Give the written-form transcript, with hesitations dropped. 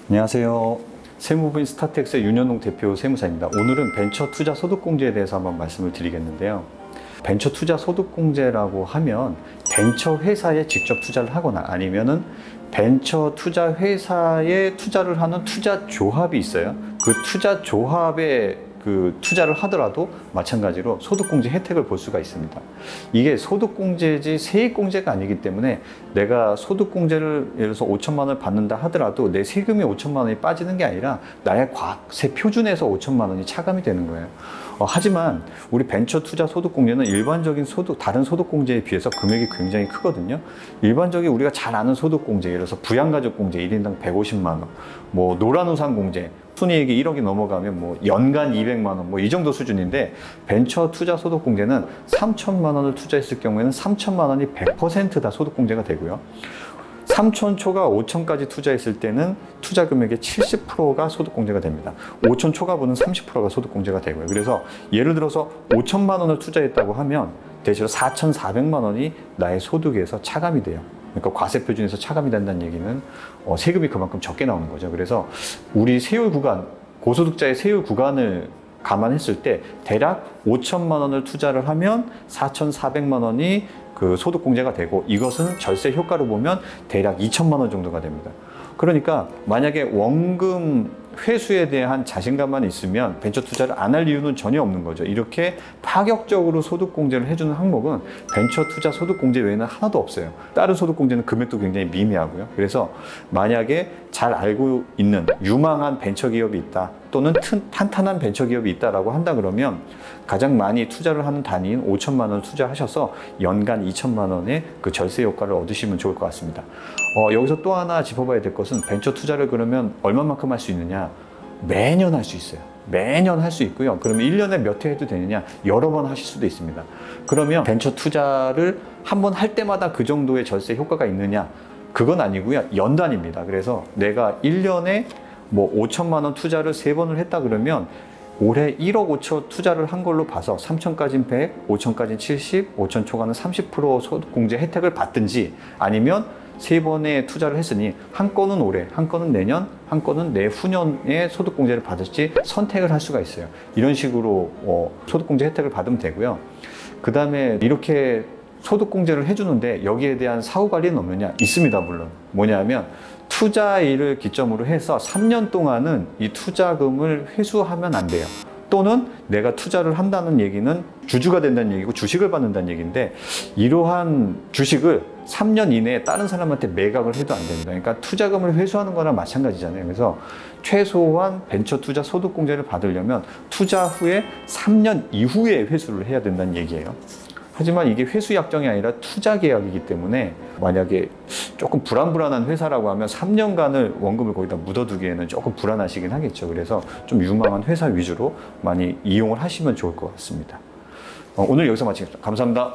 안녕하세요. 세무부인 스타텍스의 윤현동 대표 세무사입니다. 오늘은 벤처 투자 소득공제에 대해서 한번 말씀을 드리겠는데요. 벤처 투자 소득공제라고 하면 벤처 회사에 직접 투자를 하거나 아니면은 벤처 투자 회사에 투자를 하는 투자 조합이 있어요. 그 투자 조합에 투자를 하더라도 마찬가지로 소득공제 혜택을 볼 수가 있습니다. 이게 소득공제지 세액공제가 아니기 때문에 내가 소득공제를 예를 들어서 5천만 원을 받는다 하더라도 내 세금이 5천만 원이 빠지는 게 아니라 나의 과세 표준에서 5천만 원이 차감이 되는 거예요. 하지만 우리 벤처 투자 소득공제는 일반적인 다른 소득공제에 비해서 금액이 굉장히 크거든요. 일반적인 우리가 잘 아는 소득공제, 예를 들어서 부양가족공제 1인당 150만 원, 뭐 노란우산공제, 순이익이 1억이 넘어가면 뭐 연간 200만 원, 뭐 이 정도 수준인데 벤처 투자 소득공제는 3천만 원을 투자했을 경우에는 3천만 원이 100% 다 소득공제가 되고요. 3천 초과 5천까지 투자했을 때는 투자 금액의 70%가 소득공제가 됩니다. 5천 초과분은 30%가 소득공제가 되고요. 그래서 예를 들어서 5천만 원을 투자했다고 하면 대체로 4,400만 원이 나의 소득에서 차감이 돼요. 그러니까 과세 표준에서 차감이 된다는 얘기는 세금이 그만큼 적게 나오는 거죠. 그래서 우리 세율 구간, 고소득자의 세율 구간을 감안했을 때 대략 5천만 원을 투자를 하면 4,400만 원이 그 소득공제가 되고, 이것은 절세 효과로 보면 대략 2천만 원 정도가 됩니다. 그러니까 만약에 원금 회수에 대한 자신감만 있으면 벤처 투자를 안 할 이유는 전혀 없는 거죠. 이렇게 파격적으로 소득공제를 해주는 항목은 벤처 투자 소득공제 외에는 하나도 없어요. 다른 소득공제는 금액도 굉장히 미미하고요. 그래서 만약에 잘 알고 있는 유망한 벤처기업이 있다, 또는 탄탄한 벤처기업이 있다라고 한다 그러면 가장 많이 투자를 하는 단위인 5천만 원을 투자하셔서 연간 2천만 원의 그 절세 효과를 얻으시면 좋을 것 같습니다. 여기서 또 하나 짚어봐야 될 것은 벤처 투자를 그러면 얼마만큼 할 수 있느냐? 매년 할 수 있어요. 매년 할 수 있고요. 그러면 1년에 몇 회 해도 되느냐? 여러 번 하실 수도 있습니다. 그러면 벤처 투자를 한 번 할 때마다 그 정도의 절세 효과가 있느냐? 그건 아니고요. 연단입니다. 그래서 내가 1년에 뭐 5천만 원 투자를 3번을 했다 그러면 올해 1억 5천 투자를 한 걸로 봐서 3천까지는 100, 5천까지는 70, 5천 초과는 30% 소득공제 혜택을 받든지, 아니면 3번의 투자를 했으니 한 건은 올해, 한 건은 내년, 한 건은 내후년에 소득공제를 받을지 선택을 할 수가 있어요. 이런 식으로 소득공제 혜택을 받으면 되고요. 그 다음에 이렇게 소득공제를 해주는데 여기에 대한 사후관리는 없느냐? 있습니다, 물론. 뭐냐면 투자일을 기점으로 해서 3년 동안은 이 투자금을 회수하면 안 돼요. 또는 내가 투자를 한다는 얘기는 주주가 된다는 얘기고 주식을 받는다는 얘기인데, 이러한 주식을 3년 이내에 다른 사람한테 매각을 해도 안 됩니다. 그러니까 투자금을 회수하는 거나 마찬가지잖아요. 그래서 최소한 벤처 투자 소득공제를 받으려면 투자 후에 3년 이후에 회수를 해야 된다는 얘기예요. 하지만 이게 회수 약정이 아니라 투자 계약이기 때문에 만약에 조금 불안한 회사라고 하면 3년간을 원금을 거기다 묻어두기에는 조금 불안하시긴 하겠죠. 그래서 좀 유망한 회사 위주로 많이 이용을 하시면 좋을 것 같습니다. 오늘 여기서 마치겠습니다. 감사합니다.